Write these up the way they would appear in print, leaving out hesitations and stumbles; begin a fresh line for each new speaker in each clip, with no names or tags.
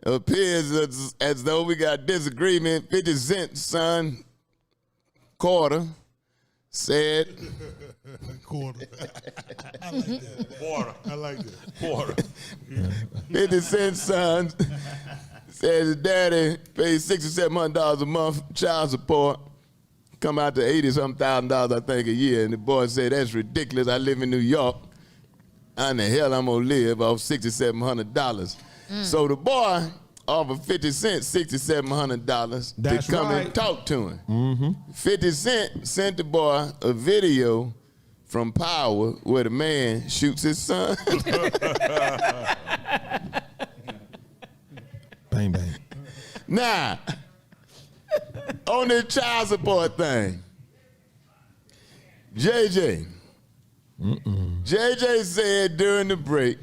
appears as though we got disagreement. 50 Cent son, Quarter, said.
Quarter. I like that.
Quarter.
I like that.
Quarter.
50 Cent son says his daddy pays $6,700 a month child support. Come out to $80-something thousand, I think, a year. And the boy said, that's ridiculous. I live in New York. How in the hell I'm going to live off $6,700? So the boy offered 50 Cent $6,700 to come and talk to him. 50 Cent sent the boy a video from Power where the man shoots his son.
Bang, bang.
Now, on this child support thing, JJ said during the break,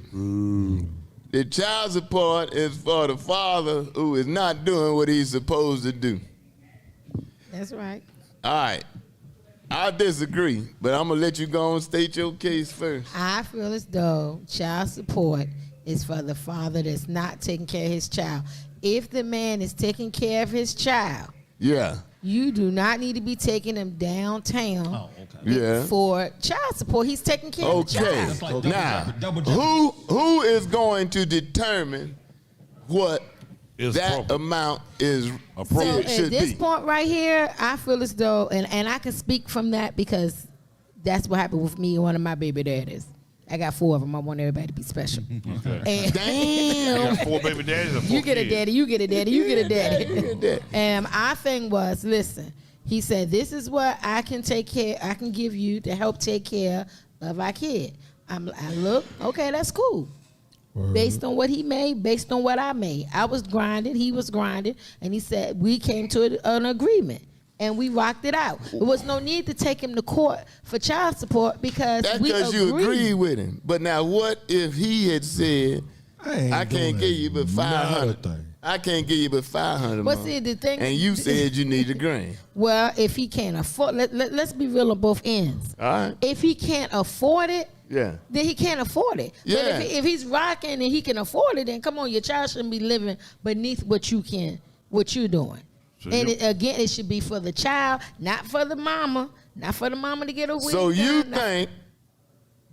the child support is for the father who is not doing what he's supposed to do.
That's right.
All right. I disagree, but I'm going to let you go and state your case first.
I feel as though child support is for the father that's not taking care of his child. If the man is taking care of his child,
yeah,
you do not need to be taking him downtown for child support. He's taking care of the child.
Okay. Now, who is going to determine what that amount is appropriate?
So at this point right here, I feel as though, and I can speak from that because that's what happened with me and one of my baby daddies. I got 4 of them. I want everybody to be special. Okay.
Damn.
I got 4 baby daddies and 4
You get a daddy, you get a daddy, you get a daddy. And my thing was, listen, he said, this is what I can give you to help take care of our kid. I look, okay, that's cool. Word. Based on what he made, based on what I made. I was grinding, he was grinding, and he said we came to an agreement. And we rocked it out. There was no need to take him to court for child support because
you agreed with him. But now, what if he had said, "I can't give you but $500. I can't give you but $500."
But see, the thing,
and you said you need $1,000.
Well, if he can't afford, let's be real on both ends.
All right.
If he can't afford it,
then he
can't afford it.
Yeah.
But if he's rocking and he can afford it, then come on, your child shouldn't be living beneath what you're doing. So and it should be for the child, not for the mama, not for the mama to get a wig.
So you think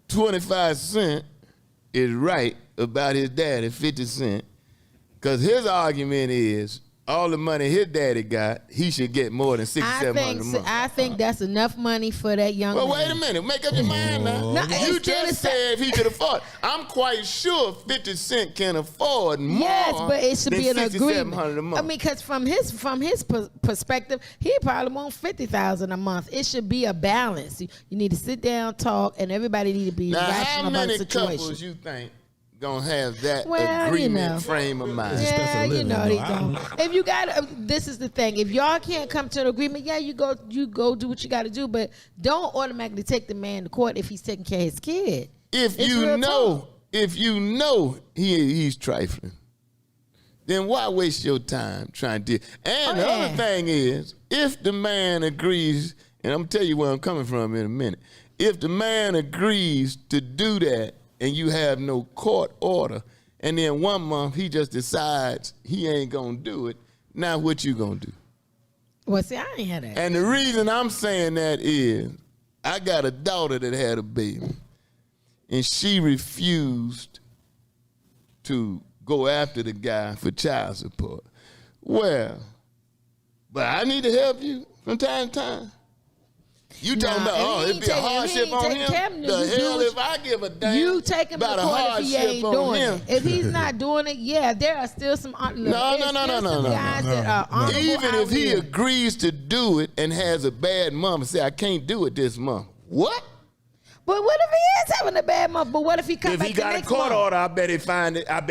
25 Cent is right about his daddy, 50 Cent, because his argument is all the money his daddy got, he should get more than $6,700 a month.
I think that's enough money for that young man.
Well, wait a minute. Make up your mind now.
No,
you just said if he could afford. I'm quite sure 50 Cent can afford more.
Yes, but it should be an agreement.
$6,700 a month.
I mean, because from his perspective, he probably want $50,000 a month. It should be a balance. You need to sit down, talk, and everybody need to be rational about the situation.
How many couples you think gonna have that agreement frame of mind?
Yeah, they don't. If you got, this is the thing. If y'all can't come to an agreement, you go do what you got to do, but don't automatically take the man to court if he's taking care of his kid.
If you know he's trifling, then why waste your time trying to? And the other thing is, if the man agrees, and I'm gonna tell you where I'm coming from in a minute. If the man agrees to do that, and you have no court order, and then 1 month he just decides he ain't gonna do it, now what you gonna do?
Well, see, I ain't had that.
And the reason I'm saying that is, I got a daughter that had a baby, and she refused to go after the guy for child support. Well, but I need to help you from time to time. You talking about, it'd be a hardship on him? The hell if I give a damn
you take him
about
to
a
court if he ain't
hardship on
doing
him?
it. If he's not doing it, there are still some
No. Even if he agrees to do it and has a bad month and say, I can't do it this month. What?
But what if he is having a bad month? But what if he comes back the next month?
If he got a court order, I bet he'll find it. If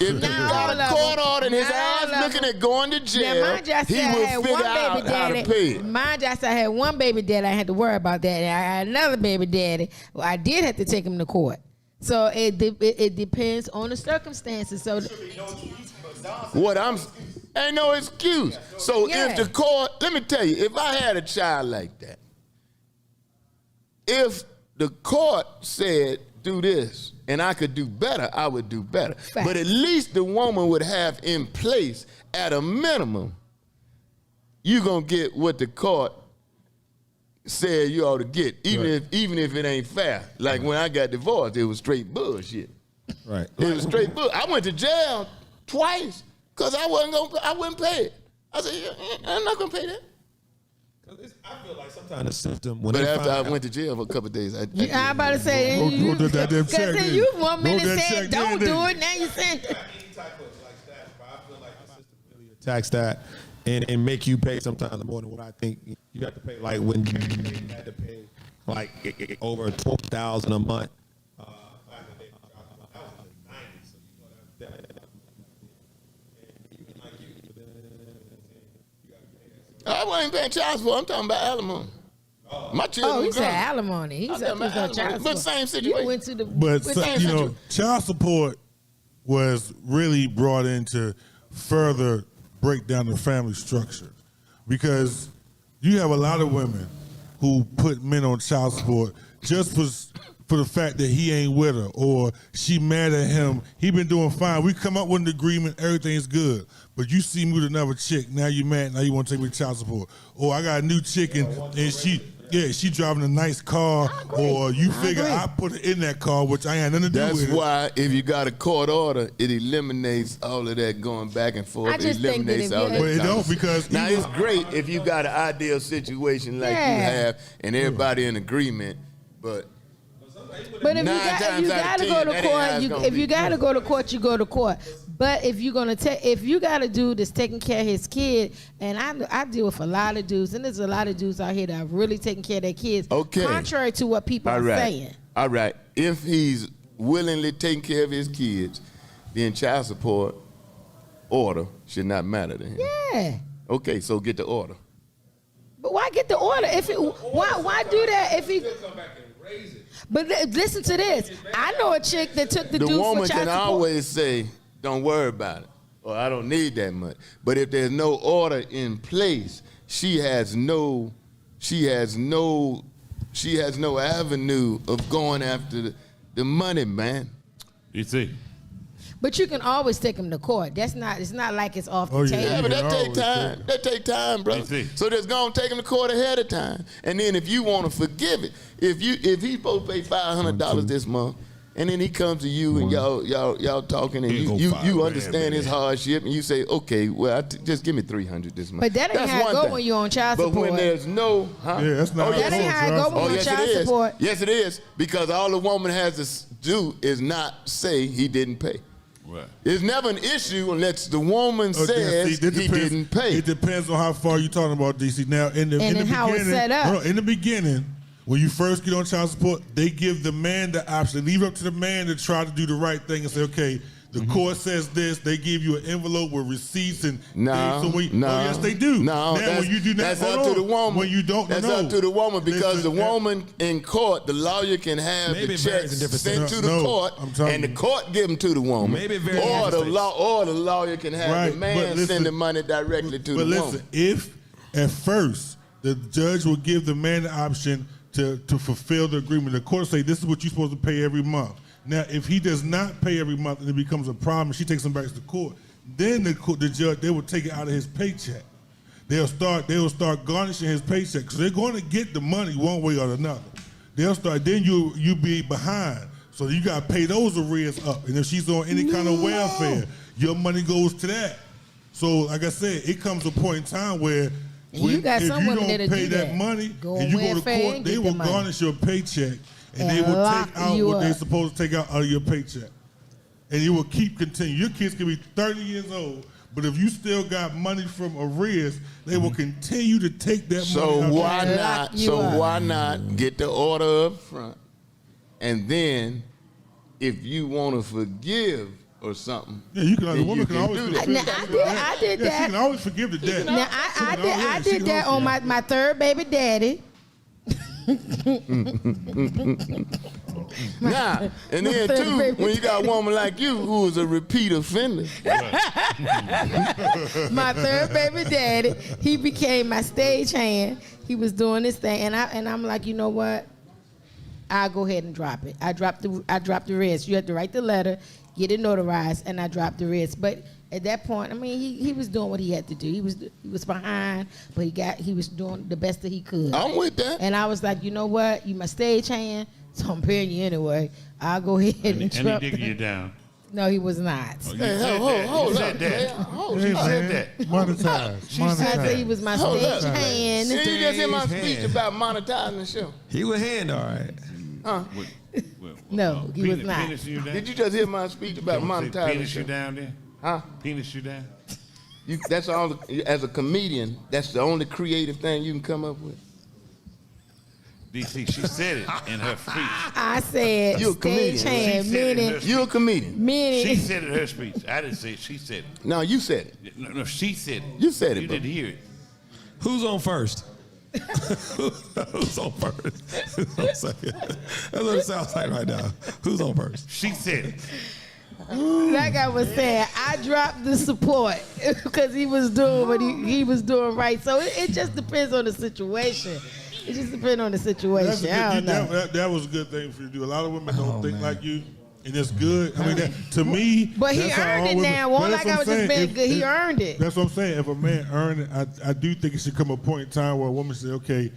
he got a court order and his ass looking at going to jail, he will figure out how to pay it.
Mind you, I had one baby daddy. I had to worry about that. And I had another baby daddy. Well, I did have to take him to court. So it depends on the circumstances. So
ain't no excuse. So if the court, let me tell you, if I had a child like that, if the court said do this and I could do better, I would do better.
Fact.
But at least the woman would have in place, at a minimum, you gonna get what the court said you ought to get, even if it ain't fair. Like when I got divorced, it was straight bullshit.
Right.
It was straight bullshit. I went to jail twice because I wouldn't pay it. I said, I'm not gonna pay that.
I feel like sometimes the system. When
But
they
after I
find
went to jail for a couple of days,
I'm about to say,
Go to that damn
because
check
then
in.
you 1 minute
Go that
said
check
don't
in,
do
then.
it, now you saying.
any type of like status, but I feel like the system really attacks that and make you pay sometimes more than what I think you have to pay. Like when you had to pay like over $12,000 a month. Back in the day, that was in the 90s, so you know that.
I wasn't paying child support. I'm talking about alimony. My children
Oh, he
were
said
grown.
alimony. He
I'm
said
talking
he was
about
on child
alimony. But
support.
same situation.
You went to the.
But
with
so,
that-
you know, child support was really brought in to further break down the family structure, because you have a lot of women who put men on child support just for the fact that he ain't with her or she mad at him. He been doing fine. We come up with an agreement, everything's good. But you see me with another chick, now you mad, now you want to take me to child support. Or I got a new chick and she driving a nice car, or you figure I put it in that car, which I ain't nothing to do
That's
with it.
why if you got a court order, it eliminates all of that going back and forth.
I just
It
think that
eliminates
if
all
you-
that.
But it don't, because
now
even-
it's great if you got an ideal situation like you have and everybody in agreement, but
But if you
9
got
times out
to
of
go
10,
to
that ain't how it's
court,
gonna
if
be.
you got to go to court, you go to court. But if you're gonna if you got a dude that's taking care of his kid, and I deal with a lot of dudes, and there's a lot of dudes out here that are really taking care of their kids.
Okay.
Contrary to what people
all
are
right,
saying.
all right. If he's willingly taking care of his kids, then child support order should not matter to him.
Yeah.
Okay, so get the order.
But why get the order if it? Why do that if he? But listen to this. I know a chick that took the
The
dude for
woman
child
can
support.
always say, "Don't worry about it," or "I don't need that much." But if there's no order in place, she has no avenue of going after the money, man.
You see.
But you can always take him to court. It's not like it's off the
Oh, yeah.
table.
Yeah, but that
can
take
always
time. That take time, bro.
You see.
So just go and take him to court ahead of time, and then if you want to forgive it, if he's supposed to pay $500 this month, and then he comes to you and y'all talking, and
Here go
you
$5
understand his hardship, and you say, okay, well, just give me $300 this month.
But that ain't
That's
how it
one
go
thing.
when you on child
But
support.
when there's no, huh?
Yeah, that's not
Oh,
how
yes,
That ain't how it go when
Oh,
you on
yes,
child
it is.
support.
Yes, it is, because all the woman has to do is not say he didn't pay.
Right.
It's never an issue unless the woman
Oh,
says
see, that
he
depends-
didn't pay.
It depends on how far you're talking about, DC. Now, in the
then how it's
beginning,
set up.
hold on, in the beginning, when you first get on child support, they give the man the option. Leave it up to the man to try to do the right thing and say, okay, the court says this. They give you an envelope with receipts and
No,
things. So
no.
oh, yes, they do.
No,
now, when you do that,
that's
hold
up to
on.
the woman.
When you don't
that's
know.
up to the woman because
Listen,
the woman in court, the lawyer can have
Maybe
the
it varies
checks
in different
sent
states.
to the
No,
court,
I'm telling
and the
you.
court give them to the woman.
Maybe it varies in
or
different
the lawyer can have
Right,
the
but
man
listen-
send the money directly to
But
the
listen,
woman.
if at first the judge will give the man the option to fulfill the agreement, the court say this is what you're supposed to pay every month. Now, if he does not pay every month and it becomes a problem, she takes him back to the court. Then the judge, they will take it out of his paycheck. They will start garnishing his paycheck because they're going to get the money one way or another. They'll start. Then you be behind, so you got to pay those arrears up. And if she's on any kind of welfare, your money goes to that. So, like I said, it comes a point in time where
You got
if
some
you
women
don't
that'll
pay
do that.
money
Go
and
on
you go to
welfare
court,
and
they
get
will
the money.
garnish your paycheck and
And
they will
lock
take out
you
what they're
up.
supposed to take out of your paycheck. And you will keep continuing. Your kids can be 30 years old, but if you still got money from arrears, they will continue to take that
So
money out.
why
Lock
not?
you
So
up.
why not get the order up front, and then if you want to forgive or something,
Yeah, you can. The
then
woman
you
can always
do that.
forgive.
Now, I did
Yeah, she
that.
can always forgive the debt.
Now I did that on my third baby daddy.
Nah, and then
third
too,
baby
when you got a woman like you who is a repeat offender,
My third baby daddy, he became my stage hand. He was doing this thing, and I'm like, you know what? I'll go ahead and drop it. I dropped the rest. You had to write the letter, get it notarized, and I dropped the rest. But at that point, I mean, he was doing what he had to do. He was behind, but he was doing the best that he could.
I'm with that.
And I was like, you know what? You my stagehand, so I'm paying you anyway. I'll go ahead and drop.
And he digging you down.
No, he was not.
Hold
You
up.
said that.
Hold
She
up.
said that.
Monetize.
I said he was my
Hold up.
stagehand.
Did you just hear my
Stage
speech
hand.
about monetizing the show?
He was hand, all right.
No, he was not.
Penis you down?
Did you just hear my speech about monetizing the
Penis
show?
you down there?
Huh?
Penis you down?
That's all. As a comedian, that's the only creative thing you can come up with.
DC, she said it in her speech.
I said
You a comedian,
She
stagehand,
said it in
meaning
her
You're a comedian.
She
meaning.
said it in her speech. I didn't say it. She said it.
No, you said it.
No, she said it.
You said it,
You
bro.
didn't hear it.
Who's on first? Who's on first? Who's on second? That's what it sounds like right now. Who's on first?
She said it.
Like I was saying, I dropped the support because he was doing what he was doing right. So it just depends on the situation. It just depends on the situation. I don't know.
That was a good thing for you to do. A lot of women don't think like you, and it's good. I mean, to me,
But he
that's how
earned
all
it
women-
now.
but
Won't
that's
like I
what
was
I'm
just
saying.
being good. He earned it.
That's what I'm saying. If a man earned it, I do think it should come a point in time where a woman say, okay,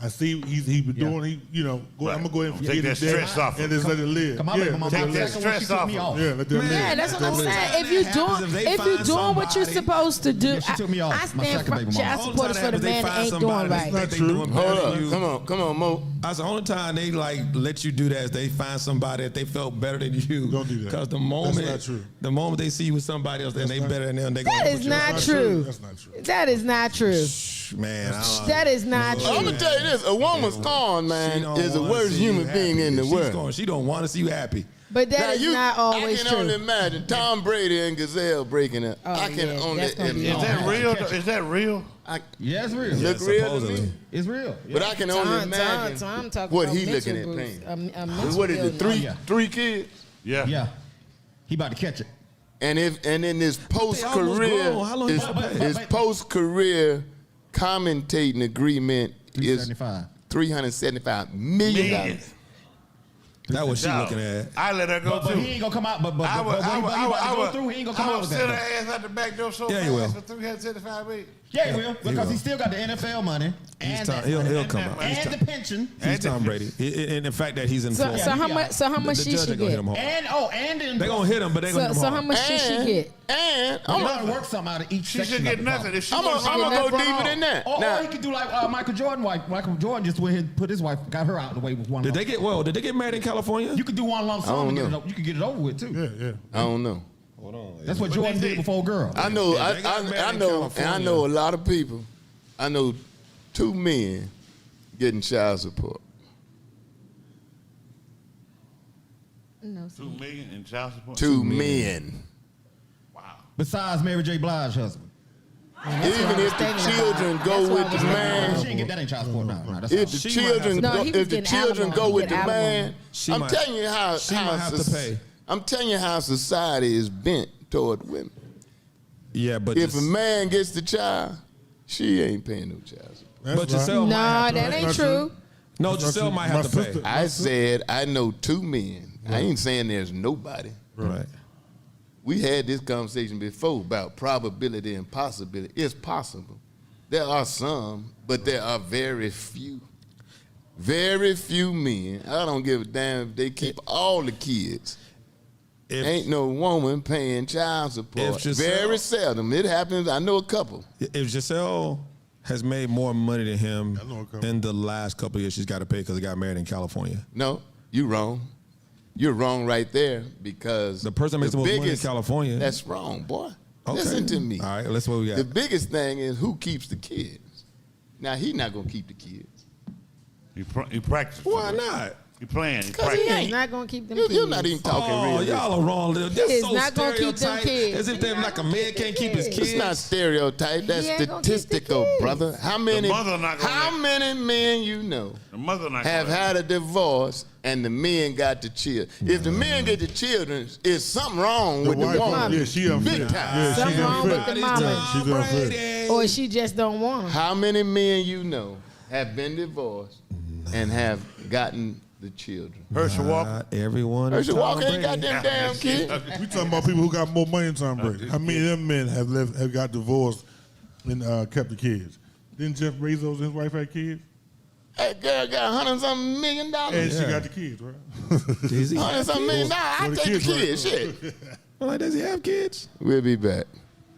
I see he been doing, I'm gonna go ahead and
Take
forget
that
it
stress off
and
him.
just let it live.
Come on, baby mama.
let
Take
it
that
live.
stress off him.
Yeah, let that live.
Yeah, that's what I'm
Listen,
saying. If you're
happens if they
doing
find
what you're
somebody-
supposed to do,
she took me off.
I
My
stand
second
for
baby mama.
child support is for the man that ain't doing right.
That's not true.
Hold up. Come on, Mo.
That's the only time they let you do that is they find somebody that they felt better than you.
Don't do that.
Because
That's not true.
the moment they see you with somebody else, then they better than them. They
That
gonna
is
put you
not
on.
true.
That's not true.
That is not true.
Man,
That is not
I'm
true.
gonna tell you this: a woman scorned, man, is the worst human being in the world.
She don't want to see you happy.
But that is not always
I can only
true.
imagine Tom Brady and Gazelle breaking up.
Oh,
I can
yeah,
only
that's gonna be
Is
hard.
that real? Is that real?
Yeah, it's real.
Look
Yeah,
real to
supposedly.
me.
It's real.
But I can only imagine
Tom talking
what
about
he looking
mental
at
bruise,
paying.
a mental
What is it?
illness.
yeah.
Three kids,
Yeah.
Yeah. He about to catch it.
and in his post
almost
career,
grown. How long-
his post career commentating agreement is
375.
$375 million.
That's what she
No.
looking at.
I let her go
But
too.
he ain't gonna come out. But
I
what he about to go
would
through, he ain't gonna come out with
send her
that.
ass out the back door so
Yeah, he
fast
will.
for $375 million.
Yeah, he will because
will.
he still got the NFL money and
He'll come out.
and the pension
He's Tom Brady. And the fact that he's in
So,
Florida.
so how much? So how much
the
she
judge
should
ain't gonna hit
get?
him hard.
and the
They gonna hit him, but they gonna hit him
So
hard.
how much should she get?
And
You
I'm
gotta work something out of each
She
section.
should
of
get
the
nothing.
problem.
If she
gonna
wants
go
enough
deeper than that.
Or
Now,
he could do like Michael Jordan wife. Michael Jordan just went ahead and put his wife, got her out of the way with one.
Did
lump.
they get married in California?
You could do one lump
I
sum
don't
and get
know.
it over. You could get it over with too.
Yeah.
I don't know.
That's what Jordan did before girl.
I know.
Yeah, they got married
I
in
know. And I
California.
know a lot of people. I know 2 men getting child support.
No,
$2 million in child support.
2 men.
Wow.
Besides Mary J. Blige's husband.
Even if the children go with the
She
man,
didn't get that in child support now. No, that's
if
all.
the
She might have
children
to-
No,
go,
he was
if the
getting
children
alimony.
go
He
with
get
the man,
alimony.
She
I'm
might-
telling you how
she might have to pay.
I'm telling you how society is bent toward women.
Yeah, but
If a man gets the child, she ain't paying no child support.
That's
But
right.
Giselle
No,
might have to
that
pay.
ain't
not
true.
true.
No,
That's
Giselle
not
might
true.
have to
My
pay.
sister-
I said I know 2 men. I ain't saying there's nobody.
Right.
We had this conversation before about probability and possibility. It's possible. There are some, but there are very few. Very few men. I don't give a damn if they keep all the kids.
If,
Ain't no woman paying child support.
If Giselle-
Very seldom. It happens. I know a couple.
if Giselle has made more money than him
I know a couple.
in the last couple of years, she's got to pay because he got married in California.
No, you wrong. You're wrong right there because
The person that makes the most money in California.
That's wrong, boy.
Okay.
Listen to me.
All right, let's what we got.
The biggest thing is who keeps the kids. Now he not gonna keep the kids.
You practice.
Why not?
You playing. You
Because
practice.
he
He's
ain't.
not gonna keep them
You're
kids.
not even talking
Oh,
real.
y'all are wrong. That's
He is
so
not gonna keep them
stereotyped,
kids.
as if they're like a man can't keep his
It's
kids.
It's not stereotype. That's
He ain't gonna keep the
statistical,
kids.
brother. How many?
mother not gonna
How
let-
many men you know
The mother not
have
gonna-
had a divorce and the men got the children? If the men get the children, is something wrong with the
wife,
woman?
yeah, she unfair.
Big time.
Yeah,
Something
she's
wrong with
unfair.
the mama.
She's unfair.
Or she just don't want them.
How many men you know have been divorced and have gotten the children.
Herschel Walker.
Not everyone. is
Herschel
Tom
Walker ain't
Brady.
got them damn kids.
We talking about people who got more money than Tom Brady. How many of them men have got divorced and kept the kids? Didn't Jeff Bezos and his wife have kids?
That girl got $100-something million.
And she got the kids, right?
Does he have
$100-something million.
kids?
I
Well, the
take the
kids, right.
kids. Shit.
Well, like, does he have kids?
We'll be back.